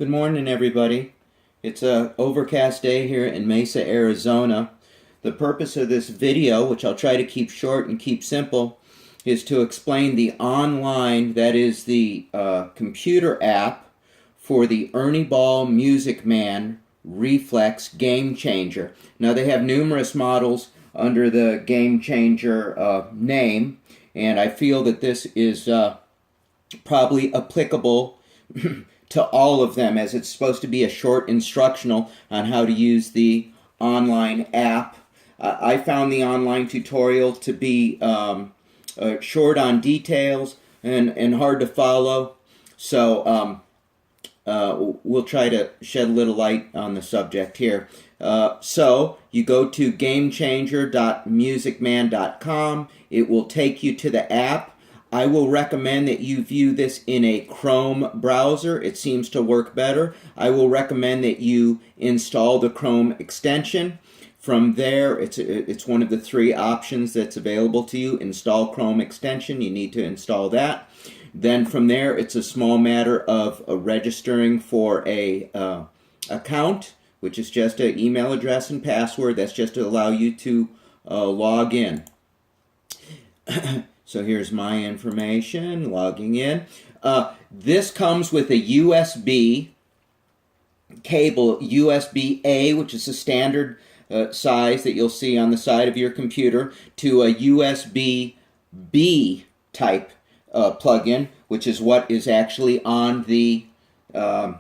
Good morning, everybody. It's a overcast day here in Mesa, Arizona. The purpose of this video, which I'll try to keep short and keep simple, is to explain the online, that is the computer app for the Ernie Ball Reflex Gamechanger. Now they have numerous models under the Gamechanger name, and I feel that this is probably applicable to all of them, as it's supposed to be a short instructional on how to use the online app. I found the online tutorial to be short on details and hard to follow, so we'll try to shed a little light on the subject here. So you go to gamechanger.musicman.com. It will take you to the app. I will recommend that you view this in a Chrome browser. It seems to work better. I will recommend that you install the Chrome extension. From there, it's one of the three options that's available to you. Install Chrome extension. You need to install that. Then from there, it's a small matter of registering for a account, which is just an email address and password. That's just to allow you to log in. So here's my information, logging in. This comes with a USB cable, USB-A, which is a standard size that you'll see on the side of your computer, to a USB-B type plug-in, which is what is actually on the guitar.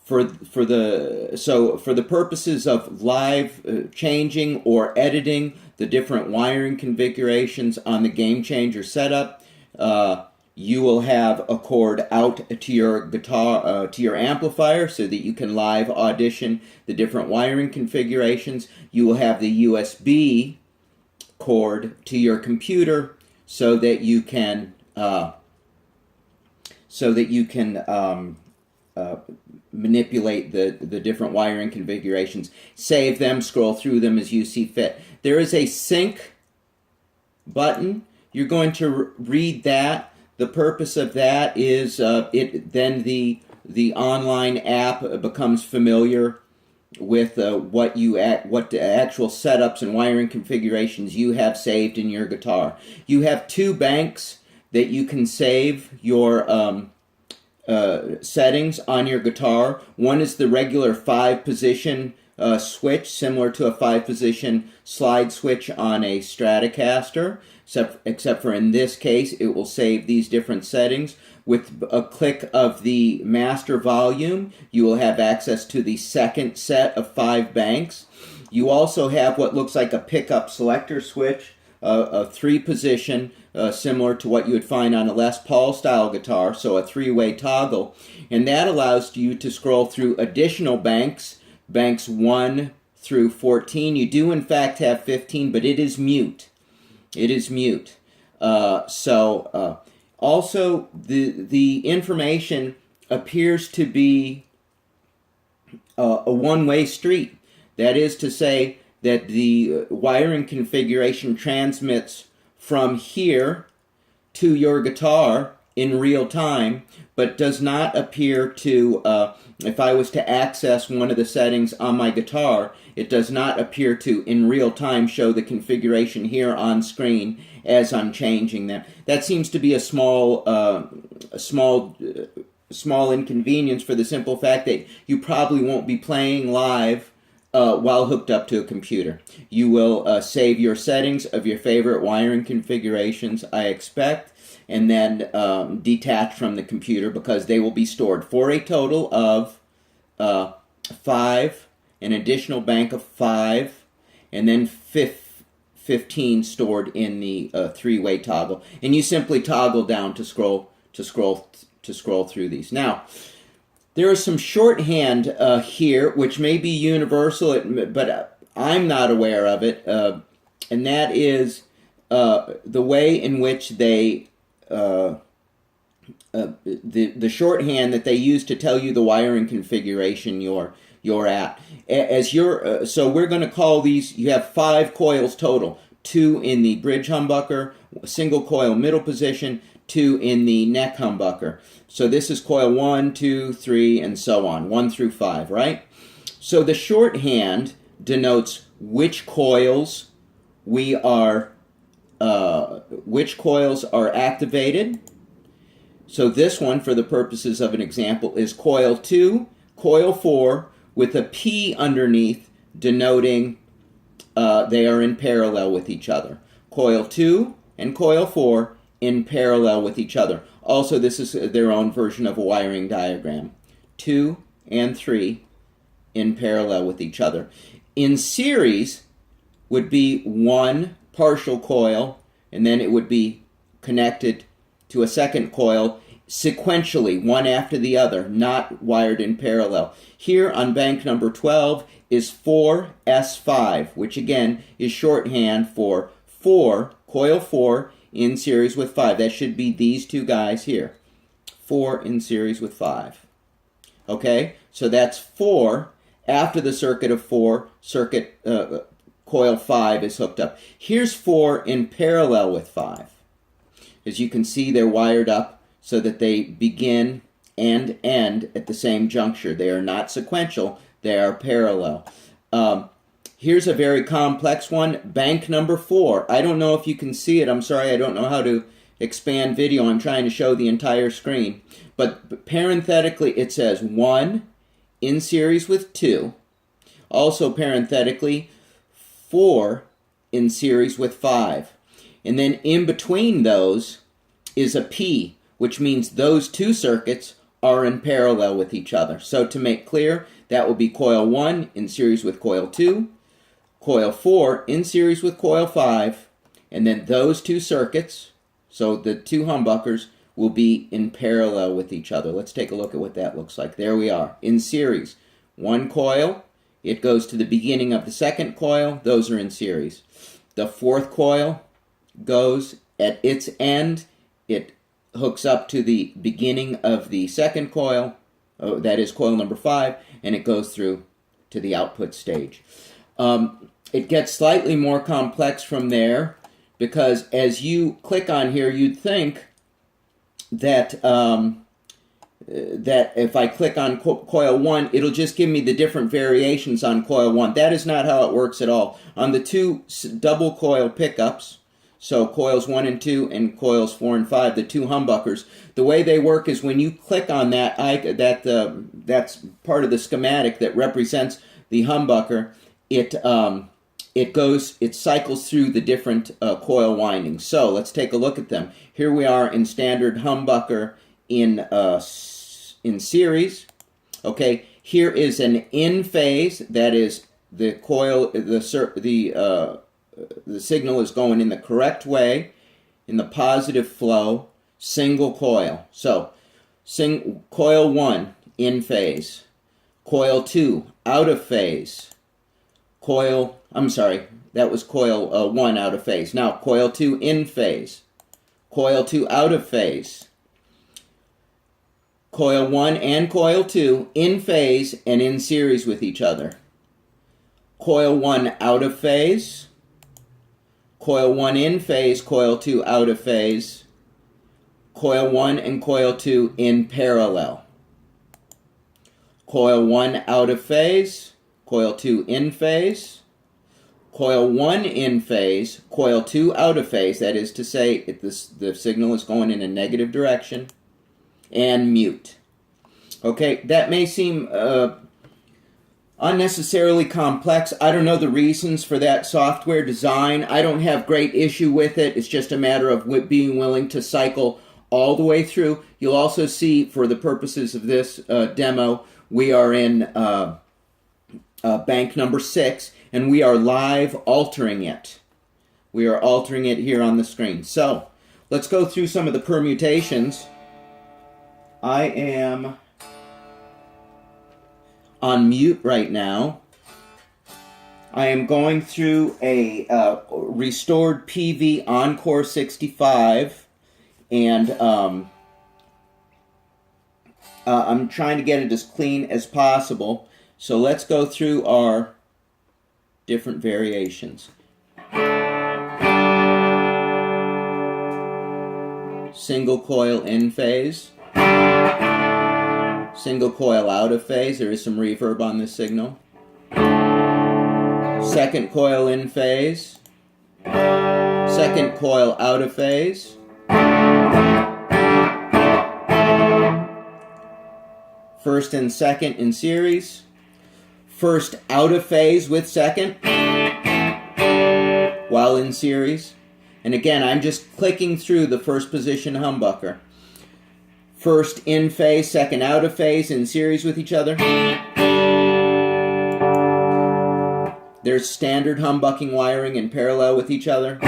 For the purposes of live changing or editing the different wiring configurations on the Gamechanger setup, you will have a cord out to your guitar, to your amplifier, so that you can live audition the different wiring configurations. You will have the USB cord to your computer, so that you can manipulate the different wiring configurations, save them, scroll through them as you see fit. There is a sync button. You're going to read that. The purpose of that is then the online app becomes familiar with what the actual setups and wiring configurations you have saved in your guitar. You have two banks that you can save your settings on your guitar. One is the regular 5-position switch, similar to a 5-position slide switch on a Stratocaster, except for in this case it will save these different settings. With a click of the master volume, you will have access to the second set of 5 banks. You also have what looks like a pickup selector switch, a 3-position, similar to what you would find on a Les Paul style guitar, so a 3-way toggle, and that allows you to scroll through additional banks 1 through 14. You do in fact have 15, but it is mute. It is mute. Also the information appears to be a one-way street. That is to say that the wiring configuration transmits from here to your guitar in real time, but does not appear to, if I was to access one of the settings on my guitar, it does not appear to, in real time, show the configuration here on screen as I'm changing them. That seems to be a small inconvenience, for the simple fact that you probably won't be playing live while hooked up to a computer. You will save your settings of your favorite wiring configurations, I expect, and then detach from the computer, because they will be stored for a total of 5, an additional bank of 5, and then 15 stored in the 3-way toggle. And you simply toggle down to scroll through these. Now, there is some shorthand here, which may be universal, but I'm not aware of it, and that is the way in which they the shorthand that they use to tell you the wiring configuration you're at. So we're going to call these. You have 5 coils total: 2 in the bridge humbucker, a single coil middle position, 2 in the neck humbucker. So this is coil 1, 2, 3, and so on, 1 through 5, right? So the shorthand denotes which coils are activated. So this one, for the purposes of an example, is coil 2, coil 4, with a P underneath denoting they are in parallel with each other. Coil 2 and coil 4 in parallel with each other. Also, this is their own version of a wiring diagram. 2 and 3 in parallel with each other. In series would be one partial coil, and then it would be connected to a second coil sequentially, one after the other, not wired in parallel. Here on bank number 12 is 4S5, which again is shorthand for 4, coil 4 in series with 5. That should be these two guys here. 4 in series with 5. Okay, so that's 4. After the circuit of 4, coil 5 is hooked up. Here's 4 in parallel with 5. As you can see, they're wired up so that they begin and end at the same juncture. They are not sequential, they are parallel. Here's a very complex one, bank number 4. I don't know if you can see it. I'm sorry, I don't know how to expand video. I'm trying to show the entire screen. But parenthetically, it says 1 in series with 2. Also parenthetically, 4 in series with 5. And then in between those is a P, which means those two circuits are in parallel with each other. So to make clear, that will be coil 1 in series with coil 2, coil 4 in series with coil 5, and then those two circuits, so the two humbuckers, will be in parallel with each other. Let's take a look at what that looks like. There we are, in series. One coil, it goes to the beginning of the second coil, those are in series. The fourth coil goes at its end, it hooks up to the beginning of the second coil, that is coil number 5, and it goes through to the output stage. It gets slightly more complex from there, because as you click on here, you'd think that that if I click on coil 1, it'll just give me the different variations on coil 1. That is not how it works at all. On the two double coil pickups, so coils 1 and 2 and coils 4 and 5, the two humbuckers, the way they work is when you click on that, that's part of the schematic that represents the humbucker. It cycles through the different coil windings. So let's take a look at them. Here we are in standard humbucker in series. Okay, here is an in phase. That is the coil. The signal is going in the correct way, in the positive flow. Single coil. So, coil 1 in phase. Coil 2 out of phase. That was coil 1 out of phase. Now, coil 2 in phase. Coil 2 out of phase. Coil 1 and coil 2 in phase and in series with each other. Coil 1 out of phase. Coil 1 in phase, coil 2 out of phase. Coil 1 and coil 2 in parallel. Coil 1 out of phase, coil 2 in phase. Coil 1 in phase, coil 2 out of phase, that is to say the signal is going in a negative direction, and mute. Okay, that may seem unnecessarily complex. I don't know the reasons for that software design. I don't have great issue with it. It's just a matter of being willing to cycle all the way through. You'll also see, for the purposes of this demo, we are in bank number 6, and we are live altering it. We are altering it here on the screen. So, let's go through some of the permutations. I am on mute right now. I am going through a restored PV Encore 65, and I'm trying to get it as clean as possible. So let's go through our different variations. single coil in phase, single coil out of phase. There is some reverb on this signal. Second coil in phase, second coil out of phase, first and second in series, first out of phase with second while in series. And again, I'm just clicking through the first position humbucker. First in phase, second out of phase, in series with each other. There's standard humbucking wiring in parallel with each other.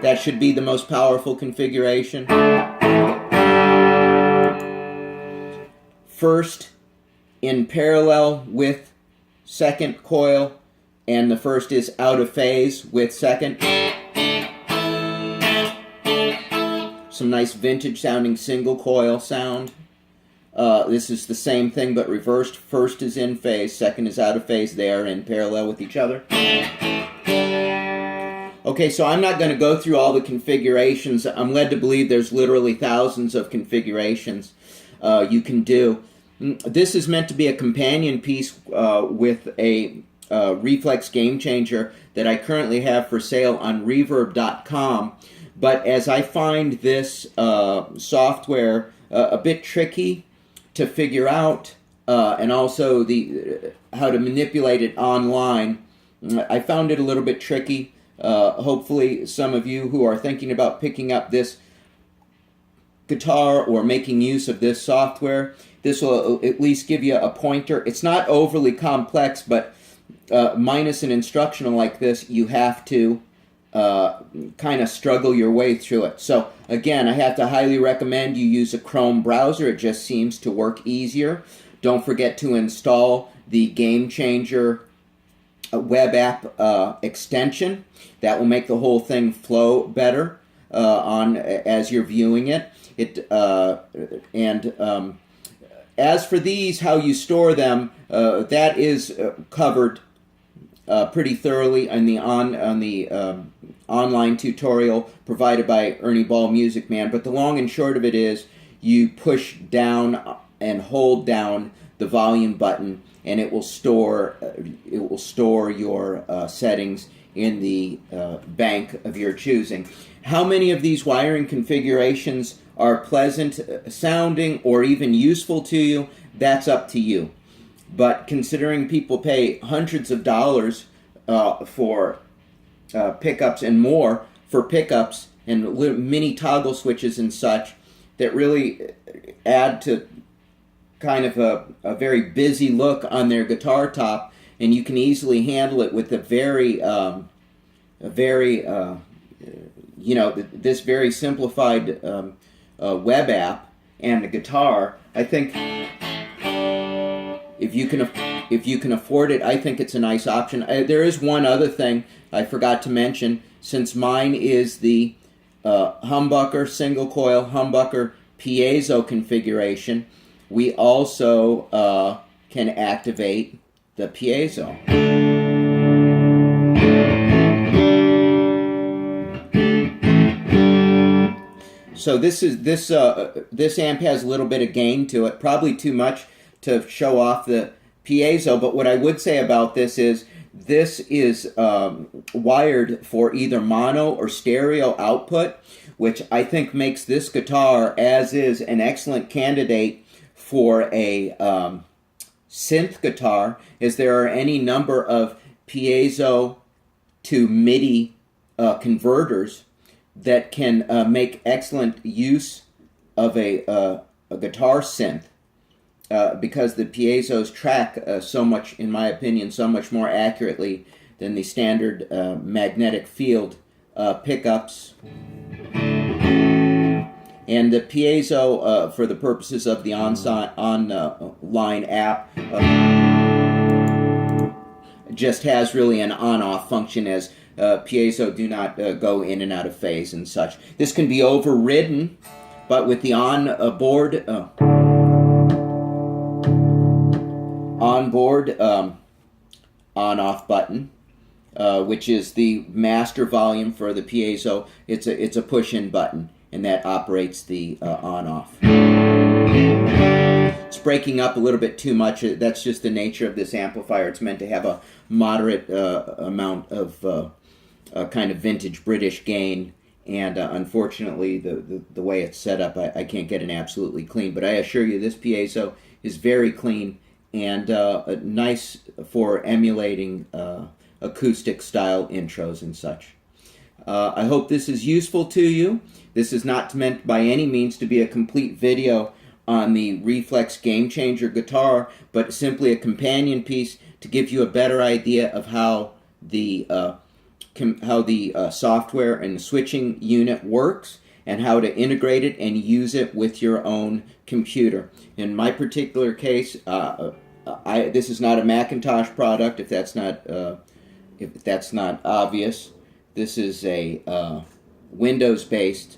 That should be the most powerful configuration. First in parallel with second coil, and the first is out of phase with second. Some nice vintage sounding single coil sound. This is the same thing but reversed. First is in phase, second is out of phase. They are in parallel with each other. Okay, so I'm not going to go through all the configurations. I'm led to believe there's literally thousands of configurations you can do. This is meant to be a companion piece with a Reflex Gamechanger that I currently have for sale on reverb.com. But as I find this software a bit tricky to figure out, and also how to manipulate it online, I found it a little bit tricky. Hopefully some of you who are thinking about picking up this guitar or making use of this software, this will at least give you a pointer. It's not overly complex, but minus an instructional like this, you have to kind of struggle your way through it. So again, I have to highly recommend you use a Chrome browser. It just seems to work easier. Don't forget to install the Gamechanger web app extension. That will make the whole thing flow better as you're viewing it. As for these, how you store them, that is covered pretty thoroughly on the online tutorial provided by Ernie Ball Music Man. But the long and short of it is, you push down and hold down the volume button, and it will store your settings in the bank of your choosing. How many of these wiring configurations are pleasant sounding or even useful to you, that's up to you. But considering people pay hundreds of dollars for pickups and more for pickups and mini toggle switches and such that really add to kind of a very busy look on their guitar top, and you can easily handle it with a this very simplified web app and a guitar. I think if you can afford it, I think it's a nice option. There is one other thing I forgot to mention. Since mine is the humbucker, single coil humbucker piezo configuration, we also can activate the piezo. So this amp has a little bit of gain to it, probably too much to show off the piezo. But what I would say about this is wired for either mono or stereo output, which I think makes this guitar, as is, an excellent candidate for a synth guitar, as there are any number of piezo to MIDI converters that can make excellent use of a guitar synth, because the piezos track so much, in my opinion, so much more accurately than the standard magnetic field pickups. And the piezo, for the purposes of the online app, just has really an on-off function, as piezo do not go in and out of phase and such. This can be overridden, but with the onboard on-off button, which is the master volume for the piezo. It's a push-in button, and that operates the on-off. It's breaking up a little bit too much. That's just the nature of this amplifier. It's meant to have a moderate amount of kind of vintage British gain, and unfortunately the way it's set up, I can't get it absolutely clean. But I assure you this piezo is very clean and nice for emulating acoustic style intros and such. I hope this is useful to you. This is not meant by any means to be a complete video on the Reflex Gamechanger guitar, but simply a companion piece to give you a better idea of how the software and the switching unit works, and how to integrate it and use it with your own computer. In my particular case, this is not a Macintosh product, if that's not obvious. This is a Windows-based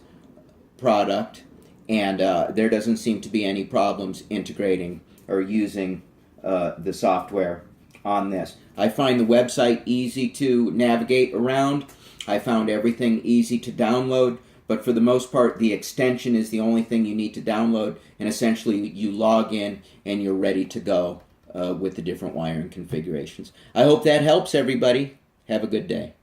product, and there doesn't seem to be any problems integrating or using the software on this. I find the website easy to navigate around. I found everything easy to download, but for the most part, the extension is the only thing you need to download, and essentially you log in and you're ready to go with the different wiring configurations. I hope that helps everybody. Have a good day.